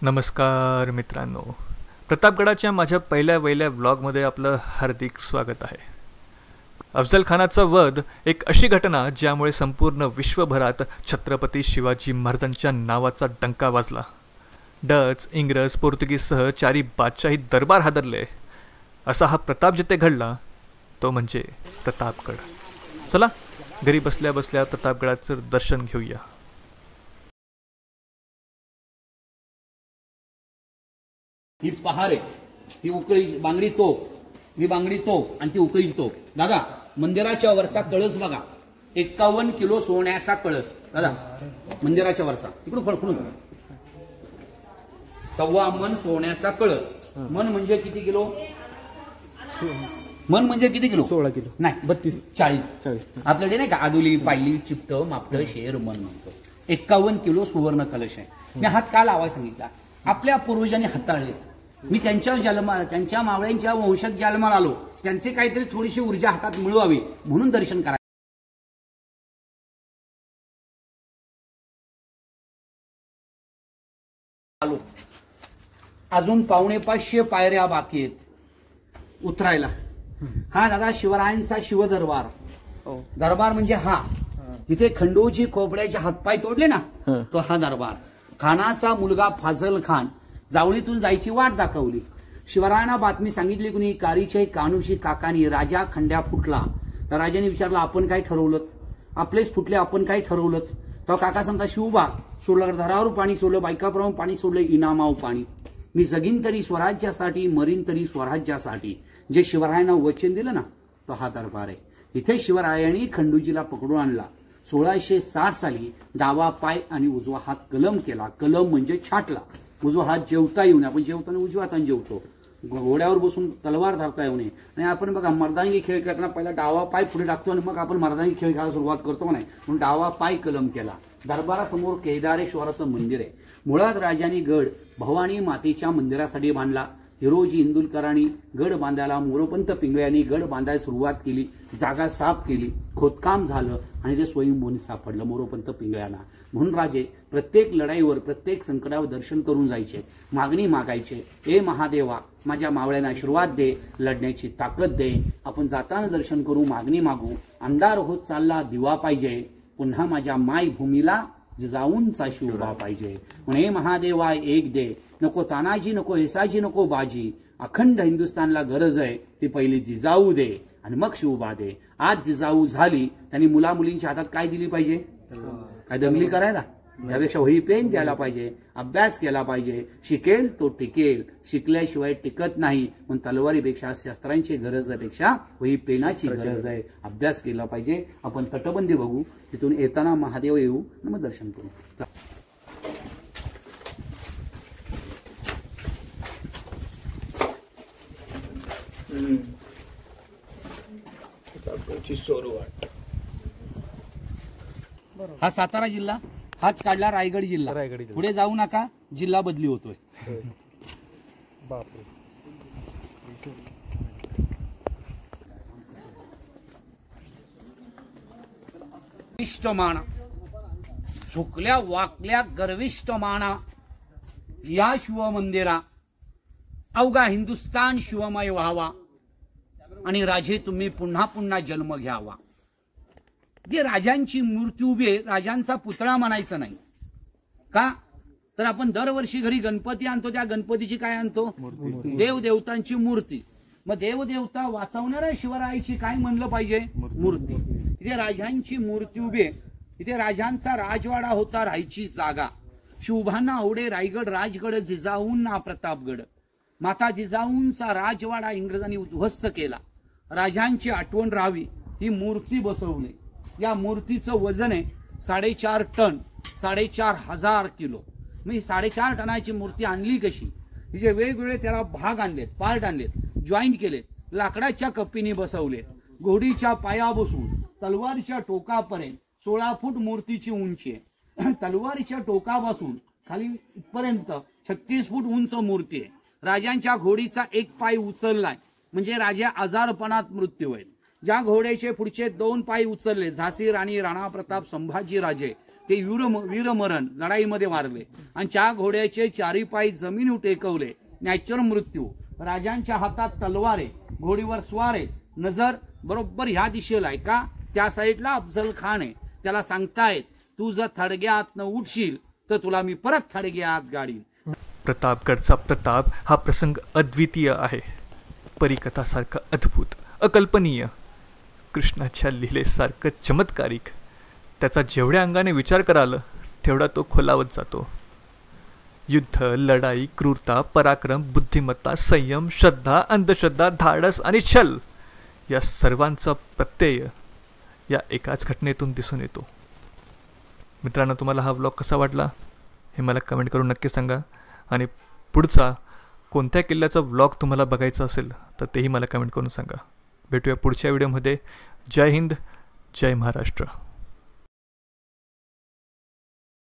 नमस्कार मित्रांनो, प्रतापगडाच्या माझ्या पहिल्या व्लॉगमध्ये आपलं हार्दिक स्वागत आहे. अफजल खानाचा वध एक अशी घटना ज्यामुळे संपूर्ण विश्वभरात छत्रपती शिवाजी महाराजांच्या नावाचा डंका वाजला. डच, इंग्रज, पोर्तुगीजसह चारी बादशाही दरबार हादरले. असा हा प्रताप जिथे घडला तो म्हणजे प्रतापगड. चला घरी बसल्या बसल्या प्रतापगडाचं दर्शन घेऊया. ही पहार आहे, ही उकळी बांगडी तोप, ही बांगडी तोप आणि ती उकळीची तोप. दादा, मंदिराच्या वरचा कळस बघा, 51 किलो सोन्याचा कळस. दादा, मंदिराच्या वरचा इकडून फडफडून 1.25 मन सोन्याचा कळस. मन म्हणजे किती किलो? मन म्हणजे किती किलो? 16 किलो नाही, 32 40. आपल्याकडे नाही का आदुली, पायली, चिपट, मापट, शेर, मन म्हणतो. 51 किलो सुवर्ण कलश आहे. मी हात का लावाय सांगितला? आपल्या पूर्वजांनी हाताळले. मी त्यांच्या मावळ्यांच्या वंशात जन्माला आलो, त्यांचे काहीतरी थोडीशी ऊर्जा हातात मिळवावी म्हणून दर्शन करा. आलो, अजून 450 पायऱ्या बाकी आहेत उतरायला. हा दादा शिवरायांचा शिवदरबार. दरबार म्हणजे हा जिथे खंडोजी खोपड्याचे हातपाय तोडले ना, तो हा दरबार. खानाचा मुलगा फाजल खान जावळीतून जायची वाट दाखवली. शिवरायांना बातमी सांगितली कुणी? कारीचे कानुशी काकानी. राजा खंड्या फुटला. तर राजाने विचारलं, आपण काय ठरवलं? आपलेच फुटले, आपण काय ठरवलं? तो काका सांगता, शिवबा सोडलं, धरावर पाणी सोडलं, बायकाप्रमाणे पाणी सोडलं, इनामाव पाणी. मी जगीन तरी स्वराज्यासाठी, मरीन तरी स्वराज्यासाठी. जे शिवरायांना वचन दिलं ना, तो हा दरबार आहे. इथे शिवरायांनी खंडोजीला पकडून आणला. 1660 साली डावा पाय आणि उजवा हात कलम केला. कलम म्हणजे छाटला. उजवा हात जेवता येऊ नये, आपण जेवताना उजव्या हाताने जेवतो. घोड्यावर बसून तलवार धरता येऊ नये. आणि आपण बघा मर्दांगी खेळ खेळताना पहिला डावा पाय पुढे टाकतो आणि मग आपण मर्दांगी खेळ खेळायला सुरुवात करतो नाही, म्हणून डावा पाय कलम केला. दरबारासमोर केदारेश्वराचं मंदिर आहे. मुळात राजांनी गड भवानी मातेच्या मंदिरासाठी बांधला. हिरोजी इंदुलकरांनी गड बांधायला, मोरोपंत पिंगळ्यांनी गड बांधायला सुरुवात केली. जागा साफ केली, खोदकाम झालं आणि ते स्वयंभूनी सापडलं मोरोपंत पिंगळ्यांना. म्हणून राजे प्रत्येक लढाईवर, प्रत्येक संकटावर दर्शन करून जायचे, मागणी मागायचे. ए महादेवा, माझ्या मावळ्यांना आशीर्वाद दे, लढण्याची ताकद दे. आपण जाताना दर्शन करू, मागणी मागू. अंधार होत चालला, दिवा पाहिजे. पुन्हा माझ्या मायभूमीला जिजाऊंचा शिवबा पाहिजे. म्हणे महादेवा एक दे, नको तानाजी, नको येसाजी, नको बाजी. अखंड हिंदुस्थानला गरज आहे, ती पहिली जिजाऊ दे आणि मग शिवबा दे. आज जिजाऊ झाली, त्यांनी मुला मुलींच्या हातात काय दिली पाहिजे? काय दंगली करायला? त्यापेक्षा वही पेन द्यायला पाहिजे, अभ्यास केला पाहिजे. शिकेल तो टिकेल, शिकल्याशिवाय टिकत नाही. पण तलवारीपेक्षा, शस्त्रांची गरजपेक्षा वही पेनाची गरज आहे. अभ्यास केला पाहिजे. आपण तटबंदी बघू, तिथून येताना महादेव येऊ, मग दर्शन करू. हा सातारा जिल्हा, हाच काढला रायगड जिल्हा. पुढे जाऊ नका, जिल्हा बदली होतोय. बापरे. गर्विष्ठ माना, झुकल्या वाकल्या गर्विष्ठ माना. या शिवमंदिरा अवघा हिंदुस्थान शिवमय व्हावा आणि राजे तुम्ही पुन्हा पुन्हा जन्म घ्यावा. जे राजांची मूर्ती उभी आहे, राजांचा पुतळा म्हणायचं नाही का? तर आपण दरवर्षी घरी गणपती आणतो, त्या गणपतीची काय आणतो? देवदेवतांची मूर्ती. मग देवदेवता वाचवणाऱ्या शिवरायाची काय म्हणलं पाहिजे? मूर्ती. इथे राजांची मूर्ती उभी आहे. इथे राजांचा राजवाडा होता, राहायची जागा. शिवभांना आवडे रायगड राजगड, जिजाऊंना प्रतापगड. माता जिजाऊंचा राजवाडा इंग्रजांनी उद्ध्वस्त केला. राजांची आठवण राहावी ही मूर्ती बसवली. या मूर्तीचं वजन आहे 4.5 टन, 4,500 किलो. मी 4.5 टनाची मूर्ती आणली कशी? हिचे वेगवेगळे त्याला भाग आणलेत, पार्ट आणलेत, जॉईंट केलेत, लाकडाच्या कप्पीने बसवलेत. घोडीच्या पाया बसून तलवारीच्या टोकापर्यंत 16 फूट मूर्तीची उंची आहे. तलवारीच्या टोकापासून खाली इथपर्यंत 36 फूट उंच मूर्ती आहे. राजांच्या घोडीचा एक पाय उचललाय म्हणजे राजा आजारपणात मृत्यू होईल. ज्या घोड्याचे पुढचे 2 पाय उचलले, झाशी राणी, राणा प्रताप, संभाजी राजे, ते वीरमरण लढाईमध्ये मारले आणि त्या घोड्याचे चारी पाय जमीन टेकवले. नॅचरल मृत्यू. राजांच्या हातात तलवार आहे, घोडीवर स्वार आहे, नजर बरोबर ह्या दिशेला आहे का त्या साईडला अफजल खान आहे. त्याला सांगतायत तू जर थडग्यात न उठशील तर तुला मी परत थडग्यात गाडीन. प्रतापगडचा प्रताप हा प्रसंग अद्वितीय आहे. परिकथासारखं अद्भुत, अकल्पनीय, कृष्णाच्या लीलेसारखं चमत्कारिक. त्याचा जेवढ्या अंगाने विचार कराल तेवढा तो खोलावत जातो. युद्ध, लढाई, क्रूरता, पराक्रम, बुद्धिमत्ता, संयम, श्रद्धा, अंधश्रद्धा, धाडस आणि छल या सर्वांचा प्रत्यय या एकाच घटनेतून दिसून येतो. मित्रांनो, तुम्हाला हा व्लॉग कसा वाटला हे मला कमेंट करून नक्की सांगा. आणि पुढचा कोणत्या किल्ल्याचा व्लॉग तुम्हाला बघायचा असेल तर तेही मला कमेंट करून सांगा. भेटूया पुढच्या व्हिडिओमध्ये. जय हिंद, जय महाराष्ट्र.